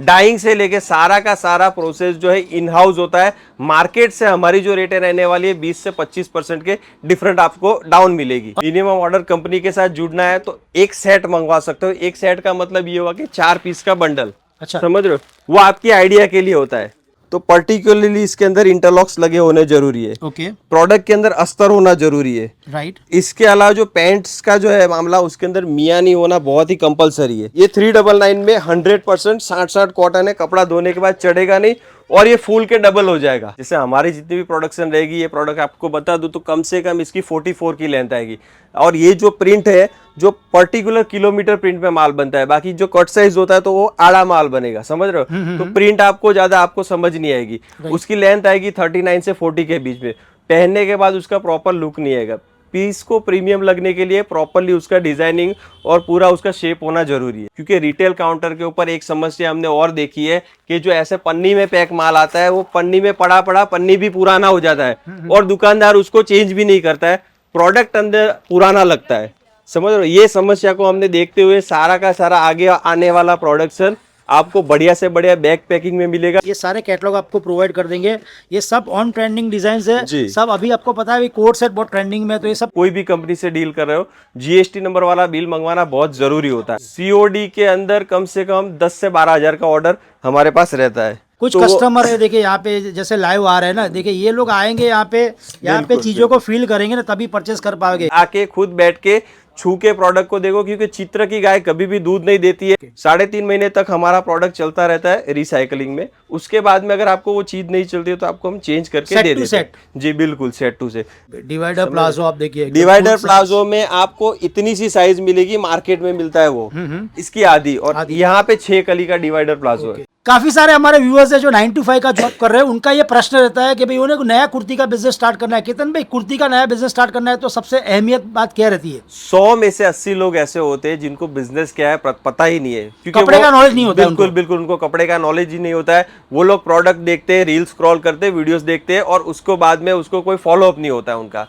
Dying से लेके सारा का सारा प्रोसेस जो है इन हाउस होता है। मार्केट से हमारी जो रेटें रहने वाली है 20 से 25% के डिफरेंट आपको डाउन मिलेगी। मिनिमम ऑर्डर कंपनी के साथ जुड़ना है तो एक सेट मंगवा सकते हो। एक सेट का मतलब ये हुआ कि 4 पीस का बंडल। अच्छा, समझ रहे हो, वो आपकी आइडिया के लिए होता है। तो पर्टिकुलरली इसके अंदर इंटरलॉक्स लगे होने जरूरी है। ओके, प्रोडक्ट के अंदर अस्तर होना जरूरी है। राइट। इसके अलावा जो पैंट्स का जो है मामला, उसके अंदर मियाँ नहीं होना बहुत ही कंपलसरी है। ये 399 में 100% 60 कॉटन है, कपड़ा धोने के बाद चढ़ेगा नहीं और ये फूल के डबल हो जाएगा। जैसे हमारी जितनी भी प्रोडक्शन रहेगी, ये प्रोडक्ट आपको बता दूं तो कम से कम इसकी 44 की लेंथ आएगी। और ये जो प्रिंट है, जो पर्टिकुलर किलोमीटर प्रिंट पे माल बनता है, बाकी जो कट साइज होता है तो वो आड़ा माल बनेगा। समझ रहे हो, तो प्रिंट आपको ज्यादा आपको समझ नहीं आएगी। उसकी लेंथ आएगी 39 से 40 के बीच में। पहनने के बाद उसका प्रॉपर लुक नहीं आएगा। पीस को प्रीमियम लगने के लिए प्रॉपरली उसका डिजाइनिंग और पूरा उसका शेप होना जरूरी है। क्योंकि रिटेल काउंटर के ऊपर एक समस्या हमने और देखी है कि जो ऐसे पन्नी में पैक माल आता है, वो पन्नी में पड़ा पड़ा पन्नी भी पुराना हो जाता है और दुकानदार उसको चेंज भी नहीं करता है, प्रोडक्ट अंदर पुराना लगता है। समझ रहे हो, ये समस्या को हमने देखते हुए सारा का सारा आगे आने वाला प्रोडक्शन आपको बढ़िया से बढ़िया बैग पैकिंग में मिलेगा। ये सारे कैटलॉग आपको प्रोवाइड कर देंगे। ये सब ऑन ट्रेंडिंग डिजाइन है जी। सब। अभी आपको पता है कोट सेट बहुत ट्रेंडिंग में है, तो ये सब कोई भी कंपनी से डील कर रहे हो, जीएसटी नंबर वाला बिल मंगवाना बहुत जरूरी होता है। सीओडी के अंदर कम से कम 10 से 12 हजार का ऑर्डर हमारे पास रहता है। कुछ तो कस्टमर है, देखिए यहाँ पे जैसे लाइव आ रहे हैं ना, देखिए ये लोग आएंगे यहाँ पे चीजों को फील करेंगे ना, तभी परचेस कर पाओगे। आके खुद बैठ के छू के प्रोडक्ट को देखो, क्योंकि चित्र की गाय कभी भी दूध नहीं देती है। 3.5 महीने तक हमारा प्रोडक्ट चलता रहता है रिसाइकलिंग में। उसके बाद में अगर आपको वो चीज नहीं चलती है तो आपको हम चेंज करके दे देते हैं। जी बिल्कुल, set to set. Divider palazzo आप देखिए, डिवाइडर प्लाजो में आपको इतनी सी साइज मिलेगी, मार्केट में मिलता है वो इसकी आधी, और यहाँ पे 6 कली का डिवाइडर प्लाजो है। काफी सारे हमारे व्यूअर्स है जो 9 to 5 का जॉब कर रहे हैं, उनका ये प्रश्न रहता है कि भाई उन्हें नया कुर्ती का बिजनेस स्टार्ट करना है। केतन भाई, कुर्ती का नया बिजनेस स्टार्ट करना है तो सबसे अहमियत बात क्या रहती है? 100 में से 80 लोग ऐसे होते हैं जिनको बिजनेस क्या है पता ही नहीं है, क्योंकि कपड़े का नॉलेज नहीं होता है। बिल्कुल बिल्कुल, उनको कपड़े का नॉलेज ही नहीं होता है। वो लोग प्रोडक्ट देखते हैं, रील स्क्रॉल करते हैं, वीडियोस देखते हैं और उसको बाद में उसको कोई फॉलोअप नहीं होता है उनका।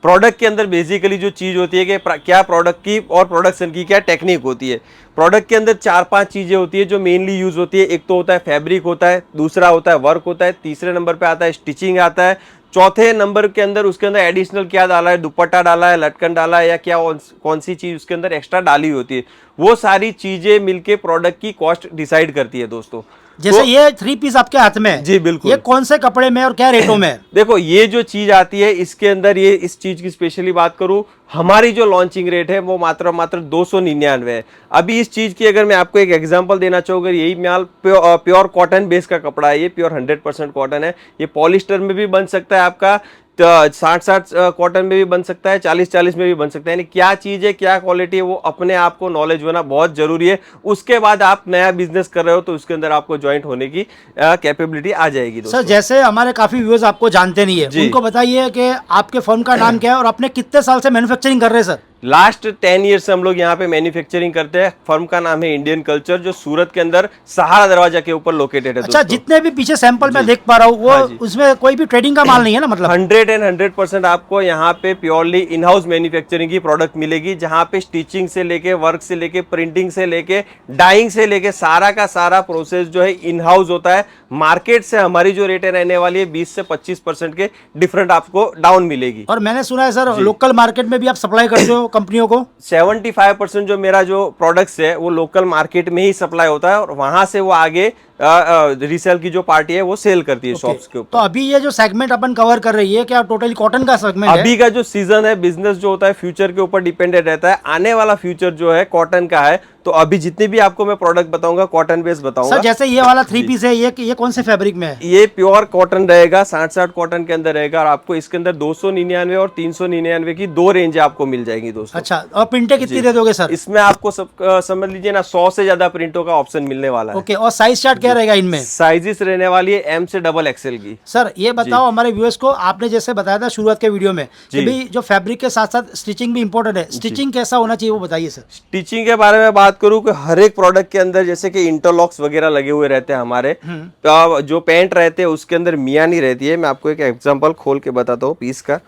प्रोडक्ट के अंदर बेसिकली जो चीज होती है कि क्या प्रोडक्ट की और प्रोडक्शन की क्या टेक्निक होती है। प्रोडक्ट के अंदर 4-5 चीजें होती है जो मेनली यूज होती है। एक तो होता है फैब्रिक होता है, दूसरा होता है वर्क होता है, तीसरे नंबर पे आता है स्टिचिंग आता है, चौथे नंबर के अंदर उसके अंदर एडिशनल क्या डाला है, दुपट्टा डाला है, लटकन डाला है, या क्या कौन सी चीज उसके अंदर एक्स्ट्रा डाली होती है। वो सारी चीजें मिलके प्रोडक्ट की कॉस्ट डिसाइड करती है दोस्तों। जैसे तो, ये 3 पीस आपके हाथ में है। जी बिल्कुल। ये कौन से कपड़े में और क्या रेटों में है? देखो, ये जो चीज आती है इसके अंदर, ये इस चीज की स्पेशली बात करूं, हमारी जो लॉन्चिंग रेट है वो मात्र 299 है। अभी इस चीज की अगर मैं आपको एक एग्जांपल देना चाहूँ, अगर यही माल प्योर कॉटन बेस का कपड़ा है, ये प्योर 100% कॉटन है, ये पॉलिस्टर में भी बन सकता है आपका, 60 कॉटन में भी बन सकता है, 40 में भी बन सकता है। यानी क्या चीज है, क्या क्वालिटी है, वो अपने आप को नॉलेज होना बहुत जरूरी है। उसके बाद आप नया बिजनेस कर रहे हो तो उसके अंदर आपको ज्वाइंट होने की कैपेबिलिटी आ जाएगी। सर, जैसे हमारे काफी व्यूअर्स आपको जानते नहीं है, उनको बताइए कि आपके फर्म का नाम क्या है और अपने कितने साल से मैन्युफैक्चरिंग कर रहे हैं? सर, लास्ट 10 ईयर से हम लोग यहाँ पे मैन्युफैक्चरिंग करते हैं। फर्म का नाम है इंडियन कल्चर, जो सूरत के अंदर सहारा दरवाजा के ऊपर लोकेटेड है। अच्छा, जितने भी पीछे सैंपल मैं देख पा रहा हूँ, वो उसमें कोई भी ट्रेडिंग का माल नहीं है ना? मतलब 100% आपको यहाँ पे प्योरली इन हाउस मैन्युफैक्चरिंग की प्रोडक्ट मिलेगी, जहाँ पे स्टिचिंग से लेके, वर्क से लेके, प्रिंटिंग से लेके, डाइंग से लेके सारा का सारा प्रोसेस जो है इन हाउस होता है। मार्केट से हमारी जो रेटें रहने वाली है 20 से 25% के डिफरेंट आपको डाउन मिलेगी। और मैंने सुना है सर, लोकल मार्केट में भी आप सप्लाई करते हो कंपनियों को? 75% जो मेरा जो प्रोडक्ट्स है वो लोकल मार्केट में ही सप्लाई होता है, और वहां से वो आगे रीसेल की जो पार्टी है वो सेल करती है शॉप्स के ऊपर। तो अभी ये जो सेगमेंट अपन कवर कर रही है, क्या टोटली कॉटन का सेगमेंट है? अभी का जो सीजन है, बिजनेस जो होता है फ्यूचर के ऊपर डिपेंडेंट रहता है। आने वाला फ्यूचर जो है कॉटन का है, तो अभी जितने भी आपको मैं प्रोडक्ट बताऊंगा कॉटन बेस बताऊंगा। सर, जैसे ये वाला 3 पीस है, ये कौन से फैब्रिक में है? ये प्योर कॉटन रहेगा, 60 कॉटन के अंदर रहेगा, और आपको इसके अंदर 299 और 399 की 2 रेंज आपको मिल जाएंगी दोस्तों। अच्छा, और प्रिंटें कितनी दे दोगे सर? इसमें आपको सब समझ लीजिए ना, 100 से ज्यादा प्रिंटों का ऑप्शन मिलने वाला है। ओके, और साइज चार्ट क्या रहेगा इनमें? साइजेस रहने वाली है M से XXL की। सर, ये बताओ हमारे व्यूअर्स को, आपने जैसे बताया था शुरुआत के वीडियो में कि भाई जो फैब्रिक के साथ साथ स्टिचिंग भी इंपॉर्टेंट है, स्टिचिंग कैसा होना चाहिए वो बताइए सर। स्टिचिंग के बारे में बात करूं कि हर एक प्रोडक्ट के अंदर जैसे कि इंटरलॉक्स वगैरह लगे हुए रहते हैं हमारे, तो जो पैंट रहते हैं उसके अंदर मियानी रहती है। मैं आपको एक एग्जांपल खोल के बताता हूँ पीस का।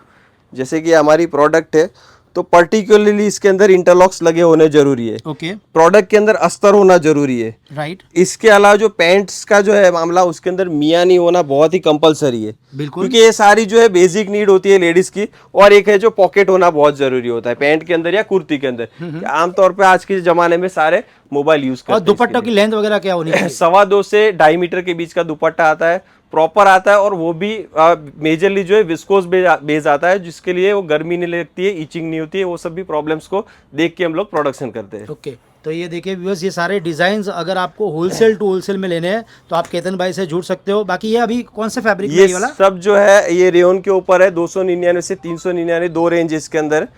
जैसे कि हमारी प्रोडक्ट है, तो पर्टिकुलरली इसके अंदर इंटरलॉक्स लगे होने जरूरी है। ओके, प्रोडक्ट के अंदर अस्तर होना जरूरी है। राइट, इसके अलावा जो पैंट्स का जो है मामला, उसके अंदर मियाँ नहीं होना बहुत ही कंपलसरी है, बिल्कुल, क्योंकि ये सारी जो है बेसिक नीड होती है लेडीज की। और एक है जो पॉकेट होना बहुत जरूरी होता है पैंट के अंदर या कुर्ती के अंदर। आमतौर पे आज के जमाने में सारे मोबाइल यूज करते और हैं। दुपट्टों की लेंथ वगैरह क्या होनी चाहिए? 2.25 से 2.5 मीटर के बीच का दुपट्टा आता है, प्रॉपर आता है, और वो भी मेजरली जो है विस्कोस बेस आता है, जिसके लिए वो गर्मी नहीं लगती है, ईचिंग नहीं होती है। वो सब भी प्रॉब्लम्स को देख के हम लोग प्रोडक्शन करते हैं। ओके, तो ये देखिए व्यूअर्स, ये सारे डिजाइन्स अगर आपको होलसेल टू होलसेल में लेने हैं तो आप केतन भाई से जुड़ सकते हो। बाकी ये अभी कौन से फैब्रिक में ये ये वाला? सब जो है ये रेयन के ऊपर है। 299 से 399 दो रेंज इसके अंदर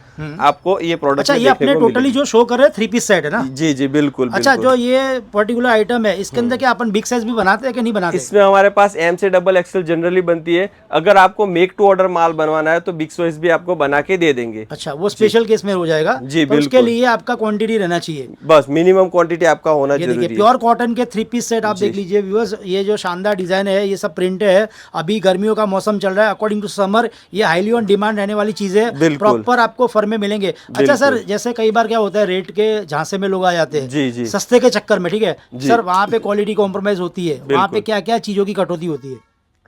आपको ये प्रोडक्ट अच्छा, ये अपने टोटली जो शो कर रहे हैं 3 पीस सेट है ना? जी जी बिल्कुल। अच्छा, बिल्कुल। जो ये पर्टिकुलर आइटम है इसके अंदर क्या अपन बिग साइज भी बनाते हैं कि नहीं बनाते? इसमें हमारे पास एम से डबल एक्सएल जनरली बनती है। अगर आपको मेक टू ऑर्डर माल बनवाना है तो बिग साइज भी आपको बना के दे देंगे। अच्छा, वो स्पेशल केस में हो जाएगा जी, तो उसके बिल्कुल। लिए आपका क्वांटिटी रहना चाहिए। बस मिनिमम क्वांटिटी आपका होना ये जरूरी देखिए है। प्योर कॉटन के 3 पीस सेट आप देख लीजिए व्यूअर्स, ये जो शानदार डिजाइन है, ये सब प्रिंट है। अभी गर्मियों का मौसम चल रहा है, अकॉर्डिंग टू समर ये हाईली ऑन डिमांड रहने वाली चीजें बिल्कुल। प्रॉपर आपको फर्म में मिलेंगे। अच्छा सर, जैसे कई बार क्या होता है रेट के झांसे में लोग आ जाते हैं, जी जी सस्ते के चक्कर में, ठीक है सर, वहाँ पे क्वालिटी कॉम्प्रोमाइज होती है, वहाँ पे बिल्कुल। क्या क्या चीजों की कटौती होती है?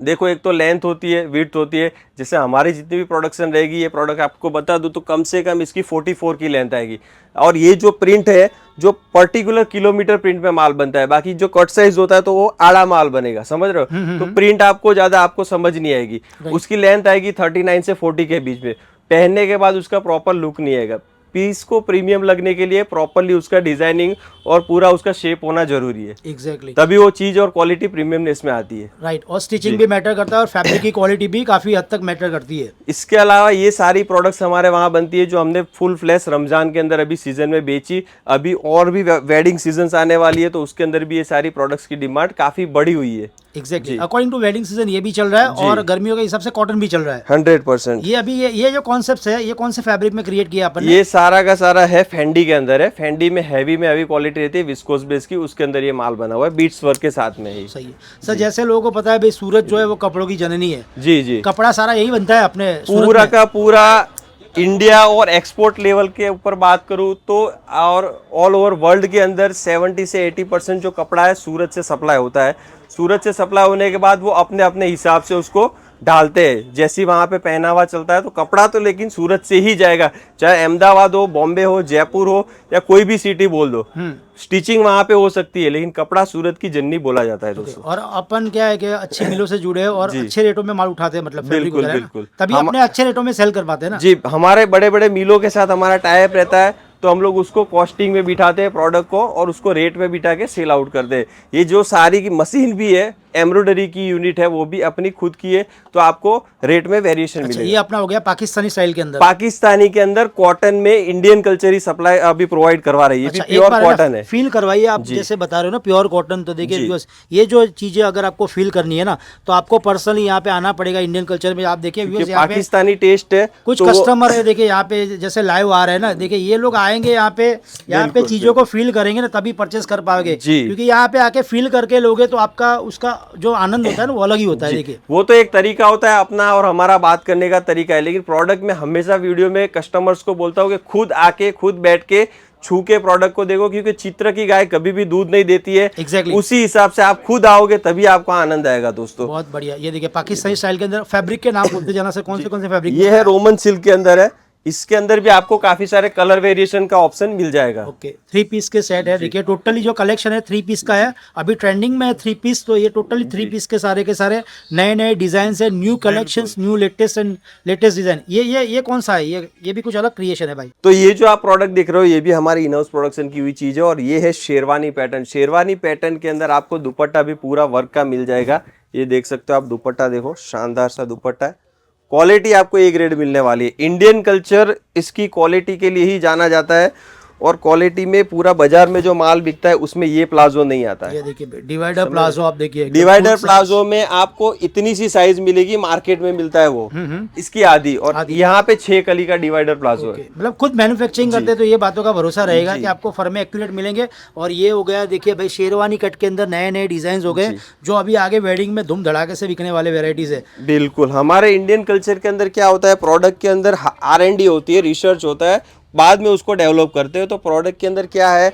देखो, एक तो लेंथ होती है, विड्थ होती है। जैसे हमारी जितनी भी प्रोडक्शन रहेगी, ये प्रोडक्ट आपको बता दूं तो कम से कम इसकी 44 की लेंथ आएगी। और ये जो प्रिंट है, जो पर्टिकुलर किलोमीटर प्रिंट में माल बनता है, बाकी जो कट साइज होता है तो वो आड़ा माल बनेगा, समझ रहे हो? तो प्रिंट आपको ज्यादा आपको समझ नहीं आएगी। उसकी लेंथ आएगी 39 से 40 के बीच में। पहनने के बाद उसका प्रॉपर लुक नहीं आएगा। पीस को प्रीमियम लगने के लिए प्रॉपरली उसका डिजाइनिंग और पूरा उसका शेप होना जरूरी है। एग्जैक्टली, तभी वो चीज और क्वालिटी प्रीमियमनेस में आती है। राइट। और स्टिचिंग भी मैटर करता है और फैब्रिक की क्वालिटी भी काफी हद तक मैटर करती है। इसके अलावा ये सारी प्रोडक्ट्स हमारे वहाँ बनती है जो हमने फुल फ्लैश रमजान के अंदर अभी सीजन में बेची। अभी और भी वेडिंग सीजन आने वाली है, तो उसके अंदर भी ये सारी प्रोडक्ट्स की डिमांड काफी बढ़ी हुई है। Exactly, according to wedding season ये भी चल रहा है और गर्मियों के हिसाब से कॉटन भी चल रहा है 100%। ये अभी ये जो कॉन्सेप्ट है, ये कौन से फैब्रिक में क्रिएट किया अपन ने? ये सारा का सारा है फेंडी के अंदर है। फेंडी में हैवी क्वालिटी रहती है, विस्कोस बेस की, उसके अंदर ये माल बना हुआ है बीट्स वर्क के साथ में ही। सही है सर। जैसे लोगों को पता है भाई सूरत जो है वो कपड़ों की जननी है, जी जी। कपड़ा सारा यही बनता है अपने सूरत पूरा में। का पूरा इंडिया और एक्सपोर्ट लेवल के ऊपर बात करूं तो और ऑल ओवर वर्ल्ड के अंदर 70 से 80% जो कपड़ा है सूरत से सप्लाई होता है। सूरत से सप्लाई होने के बाद वो अपने अपने हिसाब से उसको डालते हैं। जैसी वहाँ पे पहनावा चलता है तो कपड़ा तो लेकिन सूरत से ही जाएगा, चाहे अहमदाबाद हो, बॉम्बे हो, जयपुर हो या कोई भी सिटी बोल दो। स्टिचिंग वहाँ पे हो सकती है लेकिन कपड़ा सूरत की जन्नी बोला जाता है दोस्तों। और अपन क्या है कि अच्छी मिलों से जुड़े हैं और अच्छे रेटों में माल उठाते हैं, मतलब फैब्रिक बिल्कुल, वगैरह ना, बिल्कुल। तभी अपने अच्छे रेटों में सेल कर पाते हैं ना। जी, हमारे बड़े बड़े मिलों के साथ हमारा टाई अप रहता है, तो हम लोग उसको कॉस्टिंग में बिठाते हैं प्रोडक्ट को और उसको रेट में बिठा के सेल आउट करते हैं। ये जो सारी की मशीन भी है, एम्ब्रॉयडरी की यूनिट है, वो भी अपनी खुद की है, तो आपको रेट में वेरिएशन अच्छा, मिलेगा। ये अपना हो गया पाकिस्तानी स्टाइल के अंदर। पाकिस्तानी के अंदर कॉटन में इंडियन कल्चर ही सप्लाई अभी प्रोवाइड करवा रही है। अच्छा, एक प्योर बार कॉटन है। फील करवाइए आप, जैसे बता रहे हो ना प्योर कॉटन, तो देखिए व्यूअर्स, ये जो चीजें अगर आपको फील करनी है ना तो आपको पर्सनली यहाँ पे आना पड़ेगा इंडियन कल्चर में। आप देखिए व्यूअर्स, यहाँ पे पाकिस्तानी टेस्ट है। कुछ तो कस्टमर है, देखिए यहाँ पे जैसे लाइव आ रहे हैं ना, देखिए ये लोग आएंगे यहाँ पे चीजों को फील करेंगे ना तभी परचेस कर पाओगे, क्योंकि यहाँ पे आके फील करके लोगे तो आपका उसका जो आनंद होता है ना वो अलग ही होता है। देखिए वो तो एक तरीका होता है अपना और हमारा बात करने का तरीका है, लेकिन प्रोडक्ट में हमेशा वीडियो में कस्टमर्स को बोलता हूँ कि खुद आके खुद बैठ के छू के प्रोडक्ट को देखो, क्योंकि चित्र की गाय कभी भी दूध नहीं देती है। Exactly. उसी हिसाब से आप खुद आओगे तभी आपको आनंद आएगा दोस्तों। बहुत बढ़िया। ये देखिए पाकिस्तानी स्टाइल के अंदर फैब्रिक के नाम बोलते जाना से कौन से फैब्रिक? ये है रोमन सिल्क के अंदर है। इसके अंदर भी आपको काफी सारे कलर वेरिएशन का ऑप्शन मिल जाएगा। ओके, 3 पीस के सेट है। देखिए टोटली जो कलेक्शन है 3 पीस का है, अभी ट्रेंडिंग में है 3 पीस, तो ये टोटली 3 पीस के सारे नए नए डिजाइन है, new collections, new latest design. ये कौन सा है? ये भी कुछ अलग क्रिएशन है भाई। तो ये जो आप प्रोडक्ट देख रहे हो ये भी हमारी इन हाउस प्रोडक्शन की हुई चीज है और ये है शेरवानी पैटर्न। शेरवानी पैटर्न के अंदर आपको दुपट्टा भी पूरा वर्क का मिल जाएगा। ये देख सकते हो आप, दुपट्टा देखो, शानदार सा दुपट्टा है। क्वालिटी आपको ए ग्रेड मिलने वाली है। इंडियन कल्चर इसकी क्वालिटी के लिए ही जाना जाता है और क्वालिटी में पूरा बाजार में जो माल बिकता है उसमें ये प्लाजो नहीं आता है। ये देखिए डिवाइडर प्लाजो, आप देखिए एकदम डिवाइडर full प्लाजो में आपको इतनी सी साइज मिलेगी, मार्केट में मिलता है वो इसकी आधी, और यहाँ पे 6 कली का डिवाइडर प्लाजो है। मतलब खुद मैन्युफैक्चरिंग करते हैं तो ये बातों का भरोसा रहेगा कि आपको फर्मे एक्यूरेट मिलेंगे। और ये हो गया देखिए भाई शेरवानी कट के अंदर नए नए डिजाइन हो गए जो अभी आगे वेडिंग में धूम धड़ाके से बिकने वाले वेराइटीज है। बिल्कुल, हमारे इंडियन कल्चर के अंदर क्या होता है, प्रोडक्ट के अंदर R&D होती है, रिसर्च होता है, बाद में उसको डेवलप करते हो। तो प्रोडक्ट के अंदर क्या है,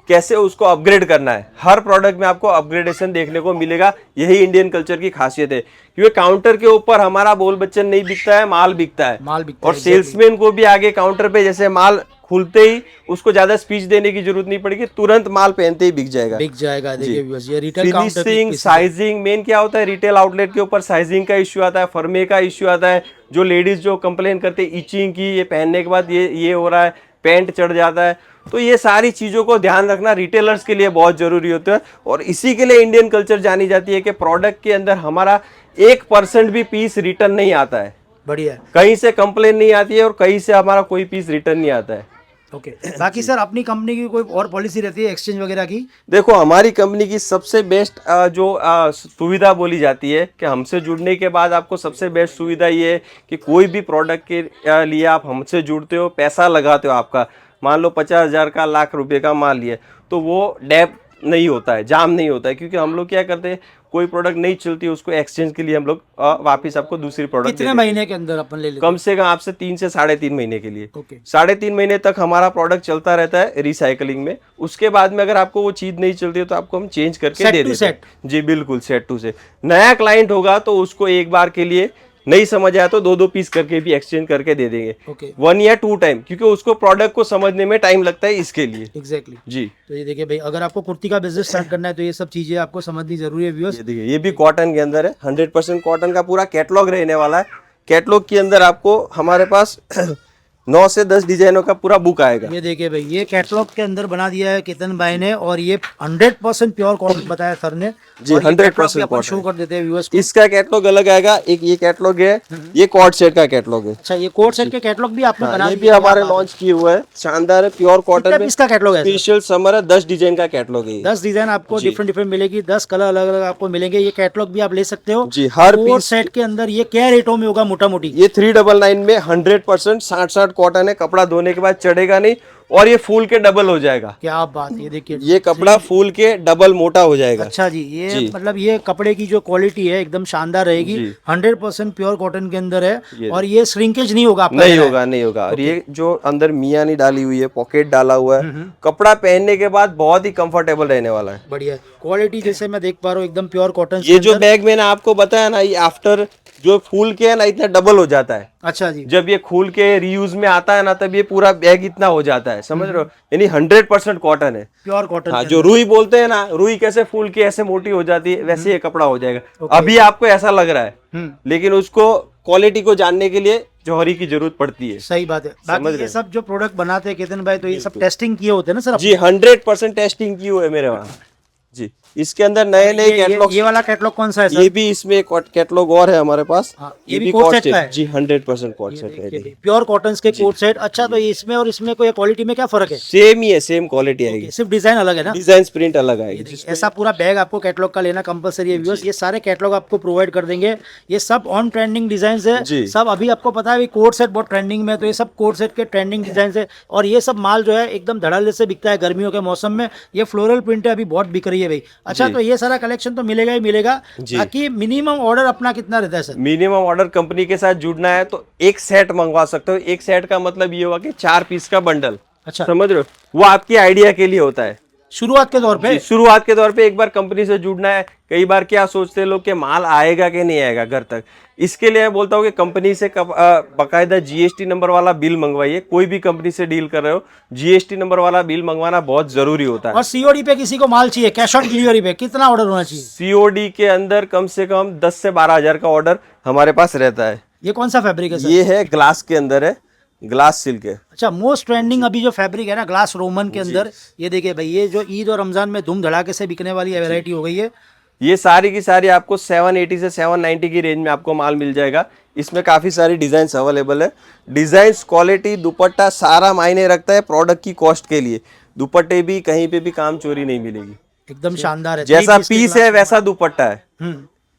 कैसे उसको अपग्रेड करना है, हर प्रोडक्ट में आपको अपग्रेडेशन देखने को मिलेगा। यही इंडियन कल्चर की खासियत है, क्योंकि काउंटर के ऊपर हमारा बोल बच्चन नहीं बिकता है, माल बिकता है। माल बिकता और है, सेल्समैन को भी आगे काउंटर पे जैसे माल खुलते ही उसको ज्यादा स्पीच देने की जरूरत नहीं पड़ेगी, तुरंत माल पहनते ही बिक जाएगा। देखिए व्यूअर्स, ये retail counter finishing, sizing, main क्या होता है, रिटेल आउटलेट के ऊपर साइजिंग का इश्यू आता है, फर्मे का इश्यू आता है। जो लेडीज जो कंप्लेन करते हैं इचिंग की, ये पहनने के बाद ये हो रहा है, पैंट चढ़ जाता है, तो ये सारी चीजों को ध्यान रखना रिटेलर्स के लिए बहुत जरूरी होता है। और इसी के लिए इंडियन कल्चर जानी जाती है कि प्रोडक्ट के अंदर हमारा 1% भी पीस रिटर्न नहीं आता है। बढ़िया। कहीं से कंप्लेन नहीं आती है और कहीं से हमारा कोई पीस रिटर्न नहीं आता है। ओके बाकी सर अपनी कंपनी की कोई और पॉलिसी रहती है एक्सचेंज वगैरह की? देखो, हमारी कंपनी की सबसे बेस्ट जो सुविधा बोली जाती है कि हमसे जुड़ने के बाद आपको सबसे बेस्ट सुविधा ये है कि कोई भी प्रोडक्ट के लिए आप हमसे जुड़ते हो, पैसा लगाते हो, आपका मान लो 50,000 का, लाख रुपए का माल लिया, तो वो डैप नहीं होता है, जाम नहीं होता है। क्योंकि हम लोग क्या करते हैं, कोई प्रोडक्ट नहीं चलती उसको एक्सचेंज के लिए हम लोग वापस आपको दूसरी प्रोडक्ट कितने महीने के अंदर अपन ले लेते कम से कम आपसे 3 से 3.5 महीने के लिए। ओके 3.5 महीने तक हमारा प्रोडक्ट चलता रहता है रिसाइकलिंग में। उसके बाद में अगर आपको वो चीज नहीं चलती है तो आपको हम चेंज करके दे देते हैं। जी बिल्कुल, सेट टू सेट। नया क्लाइंट होगा तो उसको एक बार के लिए नहीं समझ आया तो 2-2 पीस करके भी एक्सचेंज करके दे देंगे। ओके 1 या 2 टाइम, क्योंकि उसको प्रोडक्ट को समझने में टाइम लगता है, इसके लिए। एग्जैक्टली जी। तो ये देखिए भाई, अगर आपको कुर्ती का बिजनेस स्टार्ट करना है तो ये सब चीजें आपको समझनी जरूरी है व्यूअर्स। ये देखिए, ये भी कॉटन के अंदर है, 100% कॉटन का पूरा कैटलॉग रहने वाला है। कैटलॉग के अंदर आपको हमारे पास 9 से 10 डिजाइनों का पूरा बुक आएगा। ये देखिए भाई, ये कैटलॉग के अंदर बना दिया है केतन भाई ने, और ये 100% प्योर कॉटन बताया सर ने। जी, और ये 100% कैटलॉग भी अपन कॉटन शो कर देते हैं व्यूअर्स को। इसका कैटलॉग अलग आएगा, एक ये कैटलॉग है, ये कॉर्ड सेट का कैटलॉग है। अच्छा, ये कोट सेट के कैटलॉग भी आपने बना ये भी दिया? हमारे लॉन्च किए हुए हैं, शानदार है, प्योर कॉटन में। इसका कैटलॉग है सर? स्पेशल समर है, 10 डिजाइन का कैटलॉग है। 10 डिजाइन आपको डिफरेंट डिफरेंट मिलेगी, 10 कलर अलग अलग आपको मिलेंगे। ये कैटलॉग भी आप ले सकते हो जी। हर कोट सेट के अंदर ये क्या रेटों में होगा मोटा मोटी? ये 399 में 100% 60-60 कॉटन है, कपड़ा धोने के बाद चढ़ेगा नहीं, और ये फूल के डबल हो जाएगा। क्या बात, ये देखिए ये कपड़ा फूल के डबल मोटा हो जाएगा। अच्छा जी, ये मतलब ये कपड़े की जो क्वालिटी है एकदम शानदार रहेगी। 100% प्योर कॉटन के अंदर है, और ये श्रिंकेज नहीं होगा आपका? नहीं होगा। और ये जो अंदर मियानी डाली हुई है, पॉकेट डाला हुआ है, कपड़ा पहनने के बाद बहुत ही कंफर्टेबल रहने वाला है। बढ़िया क्वालिटी, जैसे मैं देख पा रहा हूँ एकदम प्योर कॉटन। ये जो बैग मैंने आपको बताया ना, ये आफ्टर जो फूल के है ना, इतना डबल हो जाता है। अच्छा जी। जब ये खोल के रीयूज में आता है ना, तब ये पूरा बैग इतना हो जाता है, समझ रहे हो? यानी 100% कॉटन है, प्योर कॉटन। हाँ, जो रुई बोलते हैं ना, रुई कैसे फूल के ऐसे मोटी हो जाती है, वैसे ये कपड़ा हो जाएगा। अभी आपको ऐसा लग रहा है, लेकिन उसको क्वालिटी को जानने के लिए जौहरी की जरूरत पड़ती है। सही बात है। बाकी ये सब जो प्रोडक्ट बनाते हैं केतन भाई, तो ये सब टेस्टिंग किए होते हैं ना सर? जी, 100% टेस्टिंग की हुई है मेरे वहाँ। जी, इसके अंदर नए नए कैटलॉग। ये वाला कैटलॉग कौन सा है सर? ये भी इसमें एक कैटलॉग और है हमारे पास। ये भी कोट सेट का है? जी, 100% कोट सेट है। प्योर कॉटन के कोट सेट। अच्छा, तो इसमें और इसमें कोई क्वालिटी में क्या फर्क है? सेम ही है, सेम क्वालिटी आएगी, सिर्फ डिजाइन अलग है ना? डिजाइन प्रिंट अलग आएगी। ऐसा पूरा बैग आपको कैटलॉग का लेना कंपलसरी है व्यूअर्स। ये सारे कैटलॉग आपको प्रोवाइड कर देंगे। ये सब ऑन ट्रेंडिंग डिजाइन है सब। अभी आपको पता है कोट सेट बहुत ट्रेंडिंग में, तो ये सब कोट सेट के ट्रेंडिंग डिजाइन है, और ये सब माल जो है एकदम धड़ल्ले से बिकता है गर्मियों के मौसम में। ये फ्लोरल प्रिंट है, अभी बहुत बिक रही है भाई। अच्छा, तो ये सारा कलेक्शन तो मिलेगा ही मिलेगा। बाकी मिनिमम ऑर्डर अपना कितना रहता है सर? मिनिमम ऑर्डर कंपनी के साथ जुड़ना है तो एक सेट मंगवा सकते हो। एक सेट का मतलब ये हुआ कि 4 पीस का बंडल। अच्छा, समझ रहे हो? वो आपकी आइडिया के लिए होता है, शुरुआत के तौर पे। शुरुआत के तौर पे एक बार कंपनी से जुड़ना है। कई बार क्या सोचते हैं लोग कि माल आएगा कि नहीं आएगा घर तक। इसके लिए मैं बोलता हूँ कि कंपनी से बाकायदा जीएसटी नंबर वाला बिल मंगवाइए। कोई भी कंपनी से डील कर रहे हो, जीएसटी नंबर वाला बिल मंगवाना बहुत जरूरी होता है। और सीओडी पे किसी को माल चाहिए, कैश ऑन डिलीवरी पे कितना ऑर्डर होना चाहिए? सीओडी के अंदर कम से कम 10 से 12 हजार का ऑर्डर हमारे पास रहता है। ये कौन सा फैब्रिक है सर? ये है ग्लास के अंदर है, ग्लास सिल्क है। अच्छा, मोस्ट ट्रेंडिंग अभी जो फैब्रिक है ना, ग्लास रोमन के अंदर। ये देखिए भाई, ये जो ईद और रमजान में धूम धड़ाके से बिकने वाली वैरायटी हो गई है। ये सारी की सारी आपको 780 से 790 की रेंज में आपको माल मिल जाएगा। इसमें काफी सारी डिजाइन अवेलेबल है। डिजाइन, क्वालिटी, दुपट्टा सारा मायने रखता है प्रोडक्ट की कॉस्ट के लिए। दुपट्टे भी कहीं पे भी काम चोरी नहीं मिलेगी, एकदम शानदार है। जैसा 3 पीस के पीस class है में। वैसा दुपट्टा है।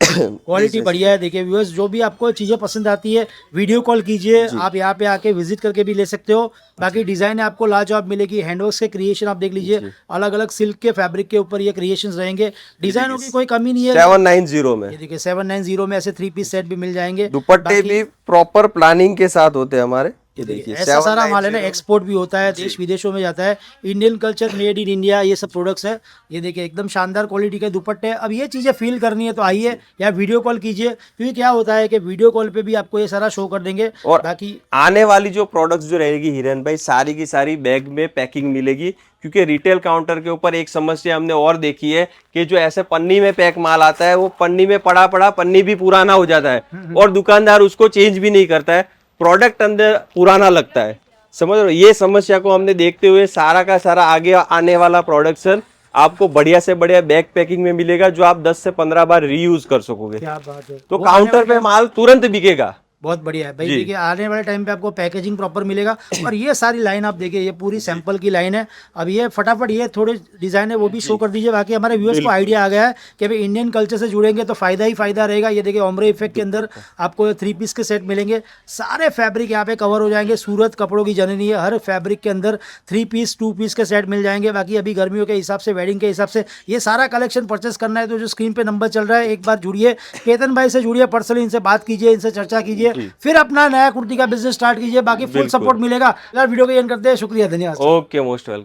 क्वालिटी बढ़िया है। देखिए व्यूअर्स, जो भी आपको चीजें पसंद आती है वीडियो कॉल कीजिए, आप यहाँ पे आके विजिट करके भी ले सकते हो। बाकी डिजाइन आपको लाजवाब मिलेगी। हैंडवर्क के क्रिएशन आप देख लीजिए, अलग अलग सिल्क के फैब्रिक के ऊपर ये क्रिएशंस रहेंगे। डिजाइनों की कोई कमी नहीं है। 790 में ये देखिए 790 में ऐसे 3 पीस सेट भी मिल जाएंगे। दुपट्टे भी प्रॉपर प्लानिंग के साथ होते हैं हमारे। ये देखिए ऐसा सारा माल है ना, एक्सपोर्ट भी होता है, देश विदेशों में जाता है। Indian culture, made in India, ये सब प्रोडक्ट्स है। ये देखिए एकदम शानदार क्वालिटी के दुपट्टे। अब ये चीजें फील करनी है तो आइए या वीडियो कॉल कीजिए, क्योंकि क्या होता है कि वीडियो कॉल पे भी आपको ये सारा शो कर देंगे। और बाकी आने वाली जो प्रोडक्ट्स जो रहेगी हिरन भाई, सारी की सारी बैग में पैकिंग मिलेगी। क्योंकि रिटेल काउंटर के ऊपर एक समस्या हमने और देखी है कि जो ऐसे पन्नी में पैक माल आता है वो पन्नी में पड़ा पड़ा पन्नी भी पुराना हो जाता है और दुकानदार उसको चेंज भी नहीं करता है, प्रोडक्ट अंदर पुराना लगता है। समझ रहे हो, ये समस्या को हमने देखते हुए सारा का सारा आगे आने वाला प्रोडक्शन आपको बढ़िया से बढ़िया बैग पैकिंग में मिलेगा, जो आप 10 से 15 बार रीयूज कर सकोगे। क्या बात है, तो वो काउंटर पे माल तुरंत बिकेगा। बहुत बढ़िया है भाई। जी। देखिए आने वाले टाइम पे आपको पैकेजिंग प्रॉपर मिलेगा। और ये सारी लाइन आप देखिए, ये पूरी सैंपल की लाइन है। अब ये फटाफट ये थोड़े डिजाइन है वो भी शो कर दीजिए। बाकी हमारे व्यूअर्स को आइडिया आ गया है कि भाई इंडियन कल्चर से जुड़ेंगे तो फायदा ही फायदा रहेगा। ये देखिए ओम्ब्रे इफेक्ट के अंदर आपको 3 पीस के सेट मिलेंगे। सारे फैब्रिक यहाँ पे कवर हो जाएंगे। सूरत कपड़ों की जननी है, हर फैब्रिक के अंदर 3 पीस 2 पीस के सेट मिल जाएंगे। बाकी अभी गर्मियों के हिसाब से, वेडिंग के हिसाब से ये सारा कलेक्शन परचेस करना है तो जो स्क्रीन पे नंबर चल रहा है, एक बार जुड़िए, केतन भाई से जुड़िए, पर्सनली इनसे बात कीजिए, इनसे चर्चा कीजिए, फिर अपना नया कुर्ती का बिजनेस स्टार्ट कीजिए। बाकी फुल बिल्कुल। सपोर्ट मिलेगा। यार वीडियो को एंड करते हैं। शुक्रिया, धन्यवाद। Okay, most welcome.